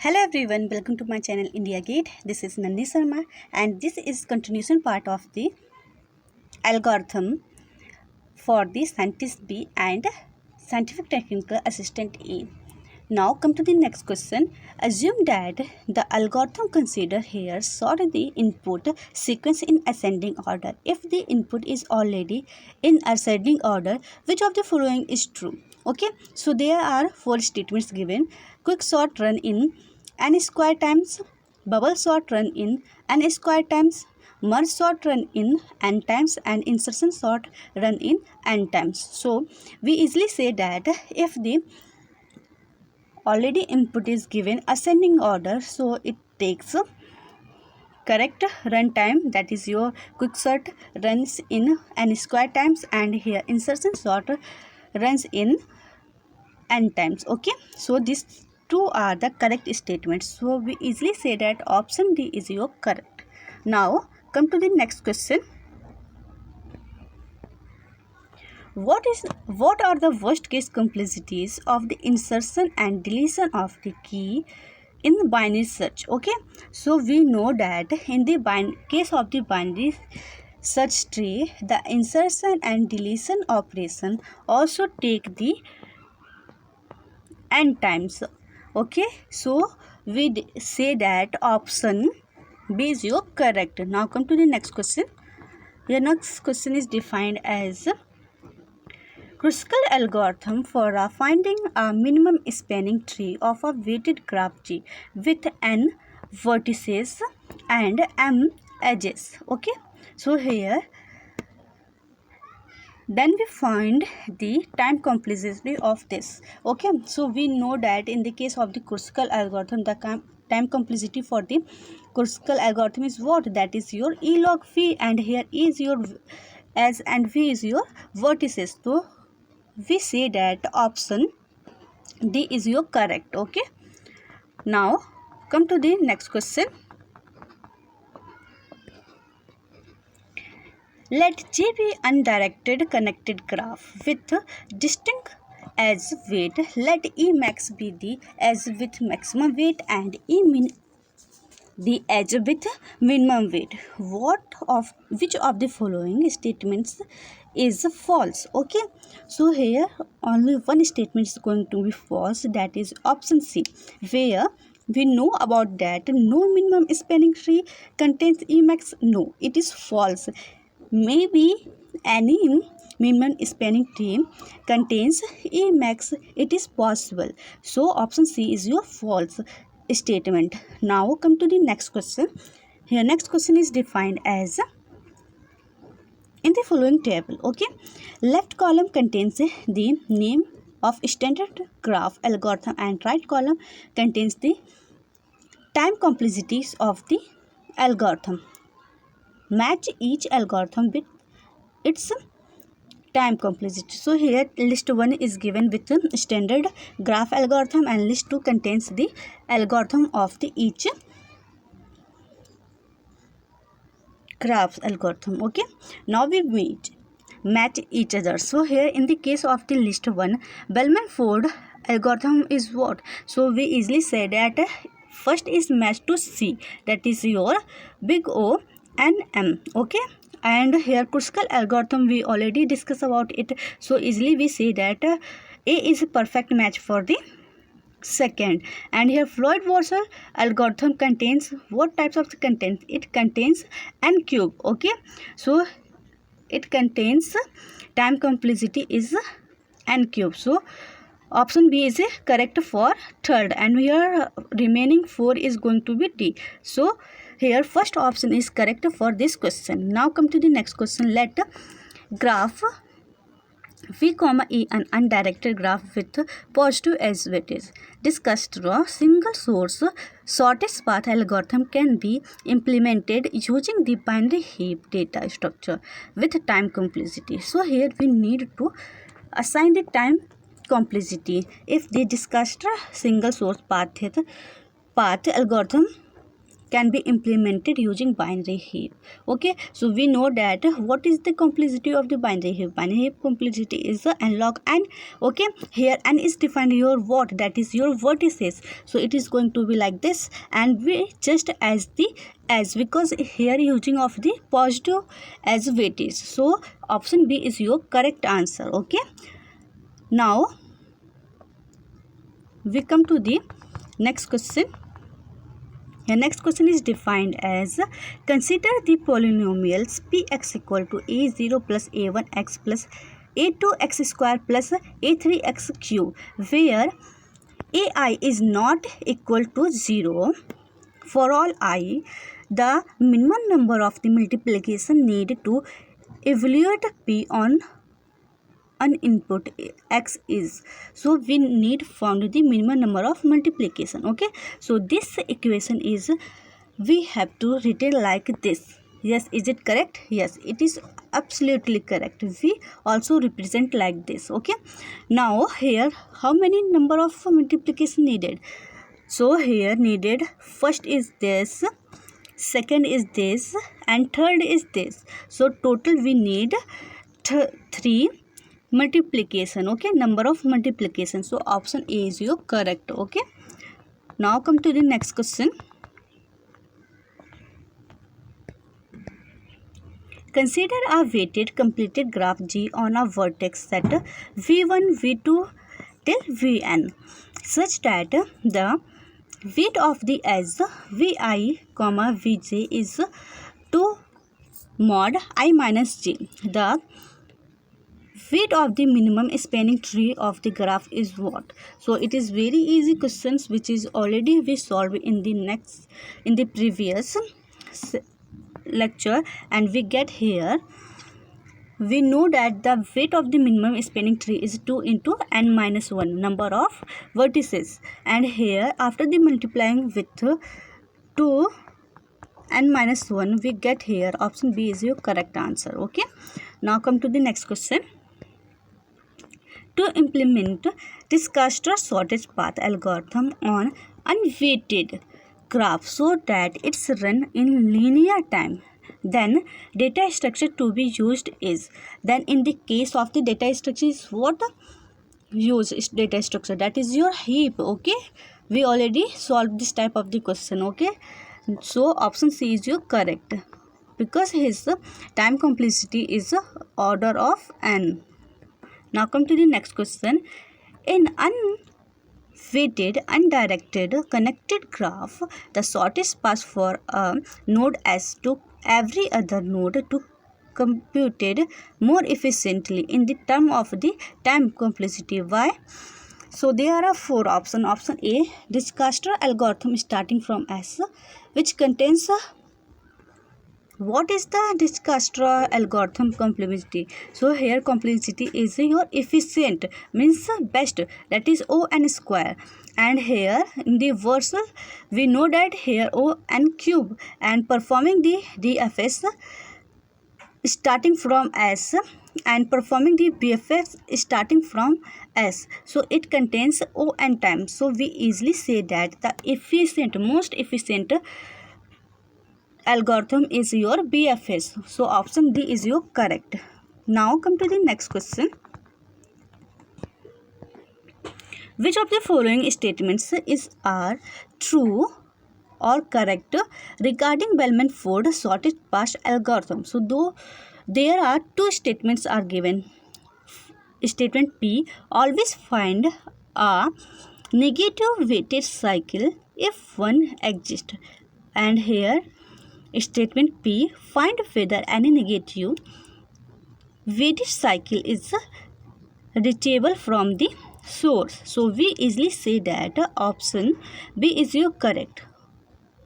Hello everyone, welcome to my channel India Gate. This is Nandi Sharma and this is continuation part of the algorithm for the scientist B and scientific technical assistant A. Now come to the next question. Assume that the algorithm consider here sort the input sequence in ascending order. If the input is already in ascending order, which of the following is true? Okay, so there are four statements given. Quick sort run in n square times, bubble sort run in n square times, merge sort run in n times, and insertion sort run in n times. So we easily say that if the already input is given ascending order, so it takes correct run time, that is your quick sort runs in n square times, and here insertion sort runs in n times. Okay, so these two are the correct statements, so we easily say that option D is your correct. Now come to the next question. What are the worst case complexities of the insertion and deletion of the key in binary search? Okay, so we know that in the case of the binary search tree, the insertion and deletion operation also take the n times. Okay, so we say that option B is your correct. Now come to the next question. The next question is defined as Kruskal algorithm for finding a minimum spanning tree of a weighted graph G with n vertices and m edges. Okay, so here then we find the time complexity of this. Okay, so we know that in the case of the Kruskal algorithm, the time complexity for the Kruskal algorithm is what? That is your E log V, and here E is your S and V is your vertices. So we say that option D is your correct. Okay, now come to the next question. Let J be undirected connected graph with distinct edge weight. Let E max be the edge with maximum weight and E min the edge with minimum weight. Which of the following statements is false? Okay, so here only one statement is going to be false, that is option C, where we know about that no minimum spanning tree contains Emax. No, it is false. Maybe any minimum spanning tree contains Emax, it is possible. So option C is your false statement. Now come to the next question. Here next question is defined as in the following table. Okay, left column contains the name of standard graph algorithm and right column contains the time complexities of the algorithm. Match each algorithm with its time complexity. So here list 1 is given with the standard graph algorithm and list 2 contains the algorithm of the each graph algorithm. Okay, now we match each other. So here in the case of the list 1, Bellman-Ford algorithm is what? So we easily say that first is match to C, that is your big O and M. Okay, and here Kruskal algorithm we already discussed about it, so easily we say that A is a perfect match for the second. And here Floyd-Warshall algorithm contains what types of content? It contains n cube. Okay, so it contains time complexity is n cube. So option B is correct for third, and here remaining 4 is going to be D. So here first option is correct for this question. Now come to the next question. Let graph V, E an undirected graph with positive edge weightage. Discussed raw single source shortest path algorithm can be implemented using the binary heap data structure with time complexity. So here we need to assign the time complexity. If the discussed single source path algorithm can be implemented using binary heap. Okay, so we know that what is the complexity of the binary heap. Binary heap complexity is the n log n. Okay, here n is defined your what, that is your vertices, so it is going to be like this, and we just as because here using of the positive as weightage, so option B is your correct answer. Okay, now we come to the next question. The next question is defined as, consider the polynomials px equal to a0 plus a1x plus a2x square plus a3x cube, where ai is not equal to 0 for all I. The minimum number of the multiplication need to evaluate p on an input x is. So we need found the minimum number of multiplication. Okay, so this equation is, we have to written like this. Yes, is it correct? Yes, it is absolutely correct. We also represent like this. Okay, now here how many number of multiplication needed? So here needed first is this, second is this, and third is this. So total we need 3 multiplication. Okay, number of multiplication. So option A is your correct. Okay, now come to the next question. Consider a weighted completed graph G on a vertex set v1 v2 till vn such that the weight of the edge vi comma vj is 2 mod I minus j. The weight of the minimum spanning tree of the graph is what? So it is very easy questions which is already we solved in the previous lecture, and we get here. We know that the weight of the minimum spanning tree is 2 into n minus 1 number of vertices, and here after the multiplying with 2 n minus 1 we get here option B is your correct answer. Okay, now come to the next question. To implement Disaster sorted path algorithm on unweighted graph so that it's run in linear time, then data structure to be used is. Then in the case of the data structure is what? Use data structure, that is your heap. Okay, we already solved this type of the question. Okay, so option C is your correct, because his time complexity is order of n. Now come to the next question. In unweighted, undirected, connected graph, the shortest path for a node S to every other node to computed more efficiently in the term of the time complexity. Why? So there are 4 options. Option A, Disaster algorithm starting from S, which contains what is the Disaster algorithm complexity? So here complexity is your efficient, means best, that is O n square, and here in the versal we know that here O n cube, and performing the DFS starting from S and performing the BFS starting from S. So it contains O n times. So we easily say that the most efficient algorithm is your BFS. So option D is your correct. Now come to the next question. Which of the following statements are true or correct regarding Bellman-Ford sorted path algorithm? So though there are 2 statements are given. Statement P, always find a negative weighted cycle if one exists, and here statement P, find whether any negative weighted cycle is reachable from the source. So we easily say that option B is your correct,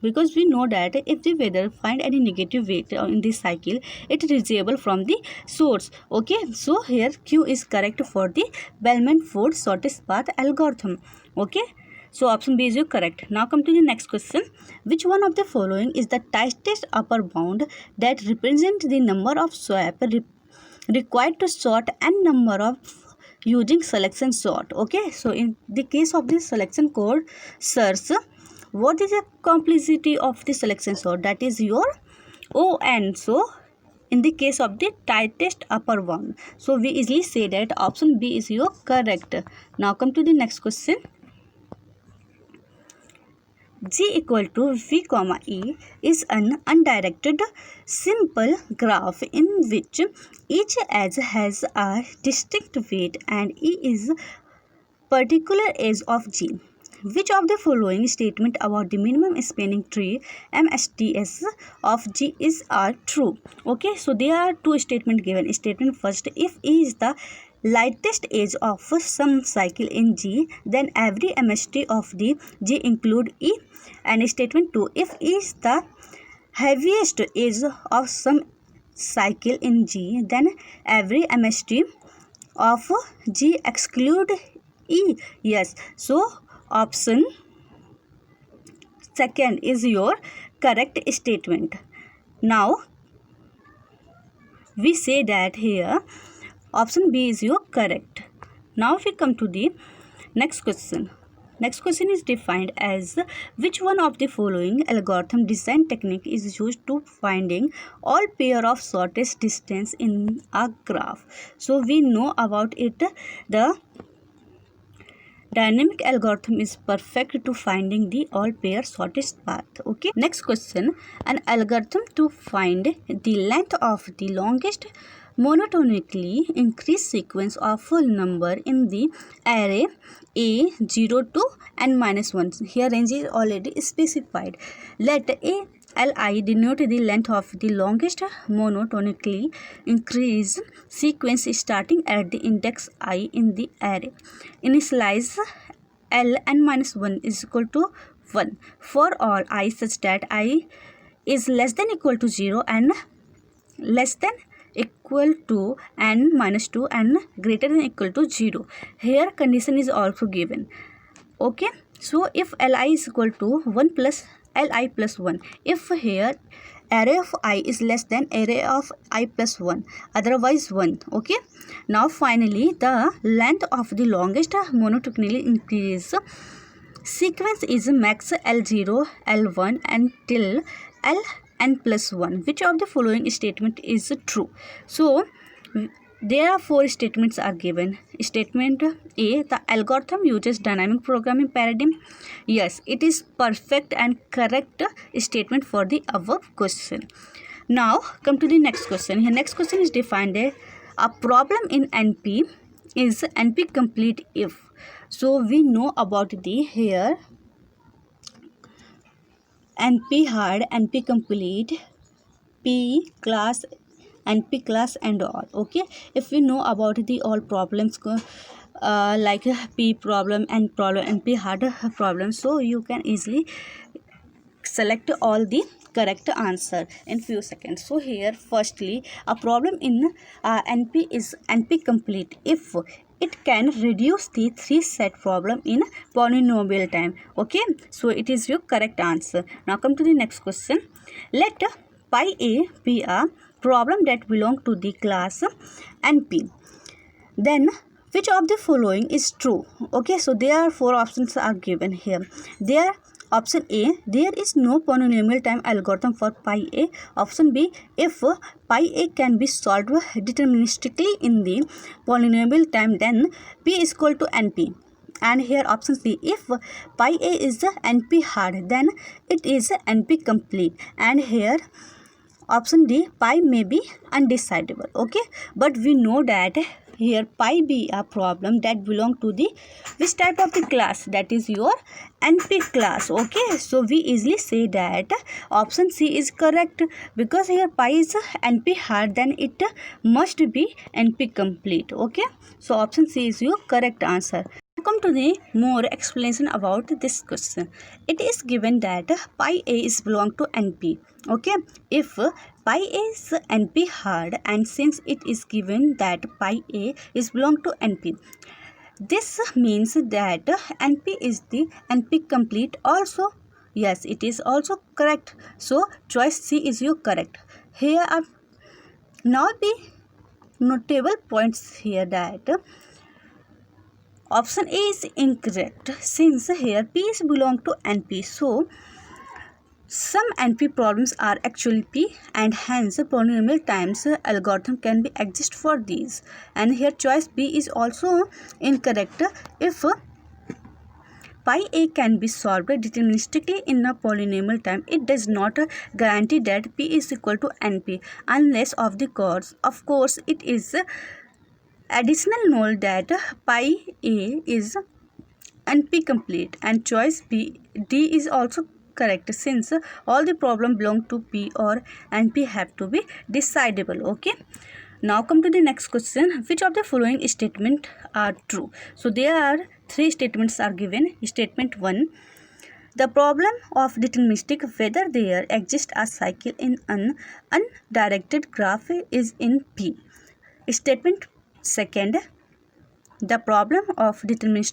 because we know that if the weather find any negative weight in this cycle, it is reachable from the source. Okay, so here Q is correct for the Bellman-Ford shortest path algorithm. Okay, so option B is your correct. Now come to the next question. Which one of the following is the tightest upper bound that represents the number of swap required to sort n number of using selection sort? Okay, so in the case of this selection code search, what is the complexity of the selection sort? That is your ON. So in the case of the tightest upper bound, so we easily say that option B is your correct. Now come to the next question. G equal to V comma E is an undirected simple graph in which each edge has a distinct weight and E is particular edge of G. Which of the following statement about the minimum spanning tree MSTS of G is true? Okay, so there are two statements given. Statement first, if E is the lightest edge of some cycle in G, then every MST of the G include E. And statement 2, if E is the heaviest edge of some cycle in G, then every MST of G exclude E. Yes, so option second is your correct statement. Now we say that here option B is your correct. Now we come to the next question. Next question is defined as which one of the following algorithm design technique is used to finding all pair of shortest distance in a graph. So we know about it, the dynamic algorithm is perfect to finding the all pair shortest path. Okay, next question, an algorithm to find the length of the longest monotonically increased sequence of full number in the array a 0 to n minus 1. Here range is already specified. Let a Li denote the length of the longest monotonically increased sequence starting at the index I in the array. Initialize L n minus 1 is equal to 1 for all I such that I is less than equal to 0 and less than equal to n minus 2 and greater than equal to 0. Here condition is also given. Okay, so if Li is equal to 1 plus Li plus 1, if here array of I is less than array of I plus 1, otherwise 1. Okay, now finally the length of the longest monotonically increased sequence is max L0 L1 until Ln plus 1. Which of the following statement is true? So there are four statements are given. Statement A, the algorithm uses dynamic programming paradigm. Yes, it is perfect and correct statement for the above question. Now come to the next question. Here next question is defined a problem in NP is NP complete if. So we know about the here NP hard, NP complete, P class, NP class and all. Okay, if we know about the all problems like P problem and problem NP hard problem, so you can easily select all the correct answer in few seconds. So here firstly a problem in NP is NP complete if it can reduce the 3 set problem in polynomial time. Okay, so it is your correct answer. Now come to the next question. Let pi a be a problem that belong to the class NP, then which of the following is true? Okay, so there are four options are given here. There option A, there is no polynomial time algorithm for pi a. Option B, if pi a can be solved deterministically in the polynomial time, then P is equal to NP. And here option C, if pi a is the NP hard, then it is NP complete. And here option D, pi may be undecidable. Okay, but we know that here pi be a problem that belong to the which type of the class, that is your NP class. Okay, so we easily say that option C is correct because here pi is NP hard, then it must be NP complete. Okay, so option C is your correct answer. Come to the more explanation about this question. It is given that pi a is belong to NP. Okay, if pi a is NP hard and since it is given that pi a is belong to NP, this means that NP is the NP complete also. Yes, it is also correct. So choice C is your correct. Here are now the notable points here that Option A is incorrect since here P is belong to NP. So some NP problems are actually P and hence polynomial times algorithm can be exist for these. And here choice B is also incorrect if pi a can be solved deterministically in a polynomial time. It does not guarantee that P is equal to NP unless of course it is additional note that pi a is NP complete, and choice D is also correct since all the problem belong to P or NP have to be decidable. Okay, now come to the next question. Which of the following statement are true? So there are three statements are given. Statement 1, the problem of deterministic whether there exists a cycle in an undirected graph is in P. Statement 2, the problem of determining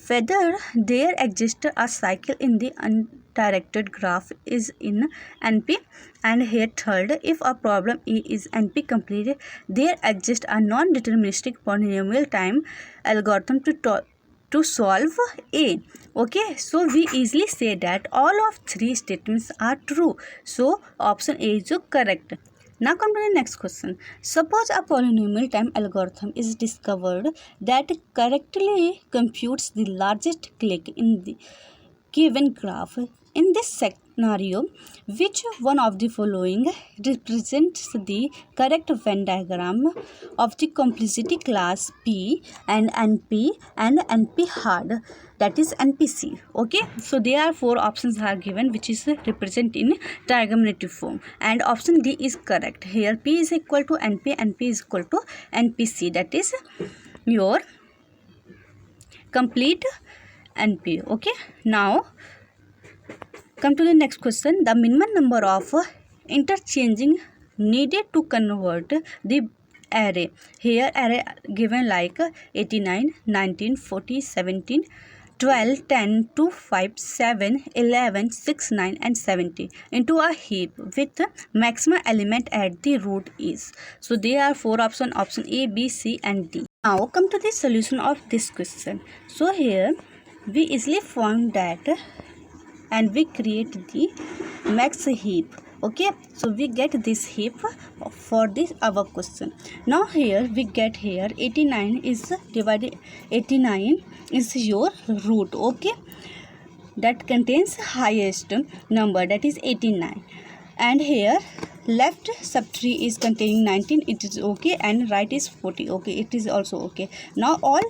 whether there exists a cycle in the undirected graph is in NP. And here third, if a problem A is NP complete, there exists a non-deterministic polynomial time algorithm to solve A. Okay, so we easily say that all of three statements are true. So option A is correct. Now come to the next question. Suppose a polynomial time algorithm is discovered that correctly computes the largest click in the given graph. In this scenario, which one of the following represents the correct Venn diagram of the complexity class P and NP hard, that is NPC. Okay, so there are four options are given which is represent in trigonometric form, and option D is correct. Here P is equal to NP, NP is equal to NPC, that is your complete NP. Okay, now come to the next question. The minimum number of interchanging needed to convert the array. Here array given like 89, 19, 40, 17, 12, 10, 2, 5, 7, 11, 6, 9 and 70 into a heap with maximum element at the root is. So there are four options, option A, B, C and D. Now come to the solution of this question. So here we easily found that and we create the max heap. Okay, so we get this heap for this our question. Now here we get here 89 is divided, 89 is your root. Okay, that contains highest number, that is 89, and here left subtree is containing 19, it is okay, and right is 40, okay, it is also okay. Now all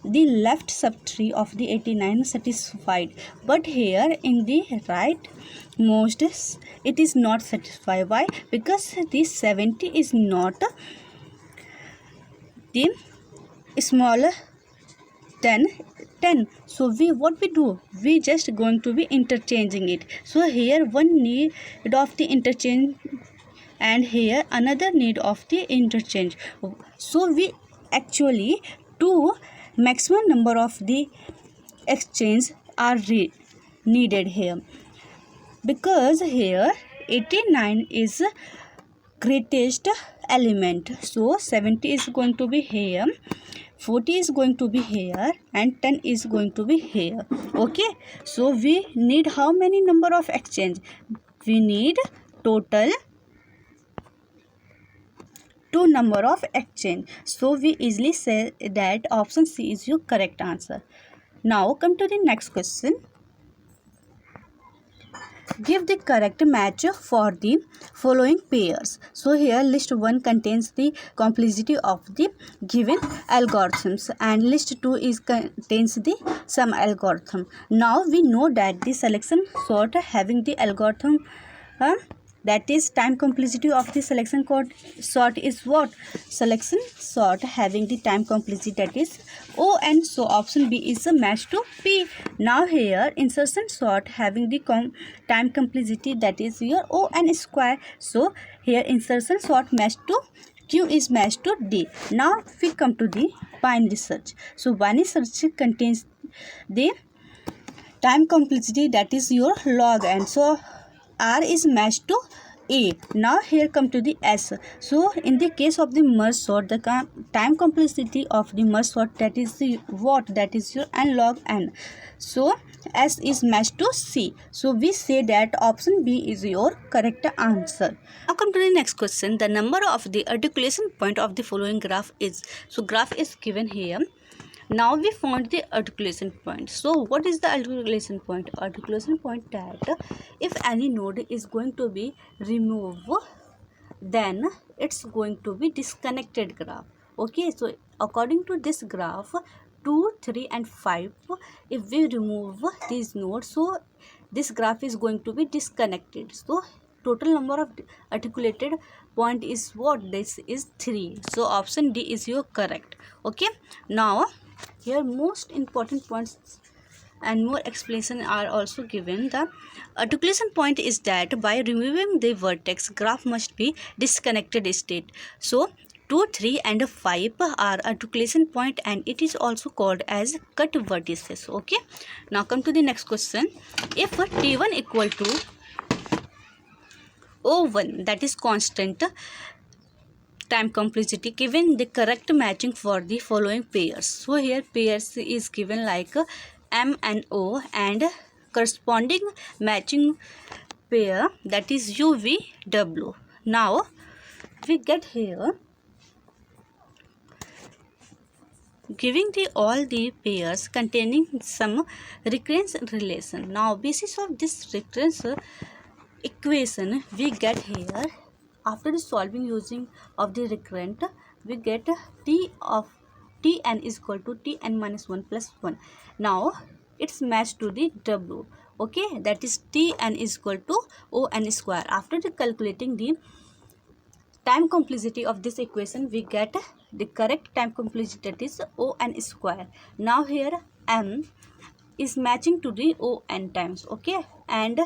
the left subtree of the 89 satisfied, but here in the right most it is not satisfied. Why? Because this 70 is not the smaller than 10. So what we do, we just going to be interchanging it. So here one need of the interchange and here another need of the interchange. So we actually two maximum number of the exchange are needed here, because here 89 is greatest element. So 70 is going to be here, 40 is going to be here and 10 is going to be here. Okay, so we need how many number of exchange? We need total 2 number of exchange. So we easily say that option C is your correct answer. Now come to the next question. Give the correct match for the following pairs. So here list 1 contains the complexity of the given algorithms and list 2 is contains the sum algorithm. Now we know that the selection sort having the algorithm that is time complexity of the selection sort is what? Selection sort having the time complexity, that is O, and so option B is a match to P. Now here insertion sort having the time complexity, that is your O n square. So here insertion sort match to Q is matched to D. Now we come to the binary search. So binary search contains the time complexity, that is your log n. So R is matched to A. Now here come to the S. So in the case of the merge sort, the time complexity of the merge sort, that is the what, that is your n log n. So S is matched to C. So we say that option B is your correct answer. Now come to the next question. The number of the articulation point of the following graph is. So graph is given here. Now we found the articulation point. So what is the articulation point? Articulation point that if any node is going to be removed, then it's going to be disconnected graph. Okay, so according to this graph, 2, 3 and 5, if we remove these nodes, so this graph is going to be disconnected. So total number of articulated point is what? This is 3. So option D is your correct. Okay, now here most important points and more explanation are also given. The articulation point is that by removing the vertex, graph must be disconnected state. So 2, 3 and 5 are articulation point and it is also called as cut vertices. Okay, now come to the next question. If T1 equal to O1, that is constant time complexity, given the correct matching for the following pairs. So here pairs is given like M and O, and corresponding matching pair, that is UVW. Now we get here giving the all the pairs containing some recurrence relation. Now basis of this recurrence equation we get here, after solving using of the recurrent, we get T of Tn is equal to Tn minus 1 plus 1. Now it's matched to the W. Okay, that is Tn is equal to On square. After calculating the time complexity of this equation, we get the correct time complexity, that is On square. Now here M is matching to the On times. Okay, and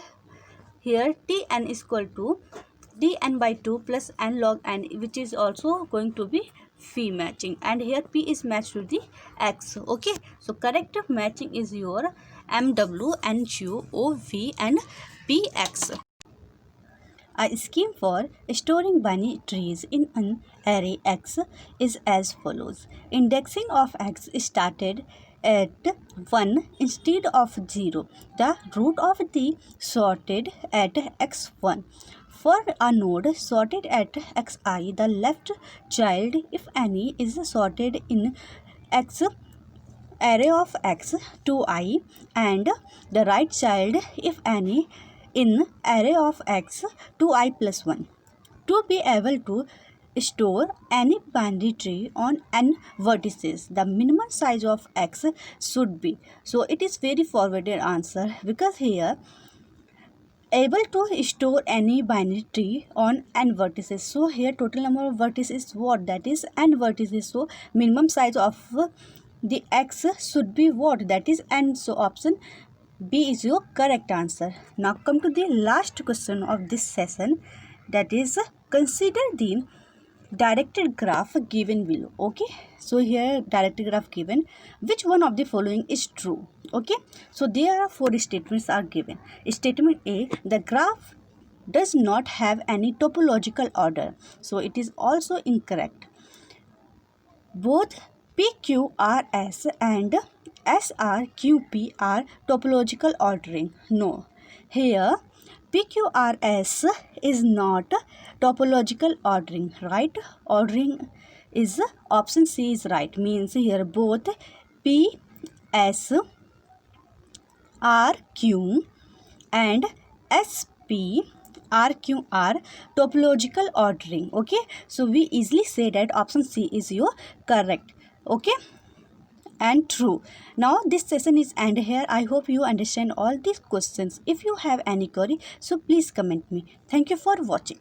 here Tn is equal to Tn by 2 plus n log n, which is also going to be phi matching, and here P is matched to the X. Okay, so correct matching is your MW, NQ, OV and PX. A scheme for storing binary trees in an array X is as follows. Indexing of X started at 1 instead of 0. The root of the sorted at x1. For a node sorted at xi, the left child, if any, is sorted in x array of x to I, and the right child, if any, in array of x to I plus 1. To be able to store any binary tree on n vertices, the minimum size of x should be. So it is very forwarded answer, because here able to store any binary tree on n vertices. So here total number of vertices is what? That is n vertices. So minimum size of the x should be what? That is n. So option B is your correct answer. Now come to the last question of this session, that is consider the directed graph given below. Okay, so here directed graph given, which one of the following is true? Okay, so there are 4 statements are given. Statement A, the graph does not have any topological order, so it is also incorrect. Both PQRS and SRQP are topological ordering. No, here PQRS is not topological ordering, right? Ordering is option C is right. Means here both P, S, R, Q and SP RQ are topological ordering. Okay, so we easily say that option C is your correct. Okay, and true. Now this session is end here. I hope you understand all these questions. If you have any query, so please comment me. Thank you for watching.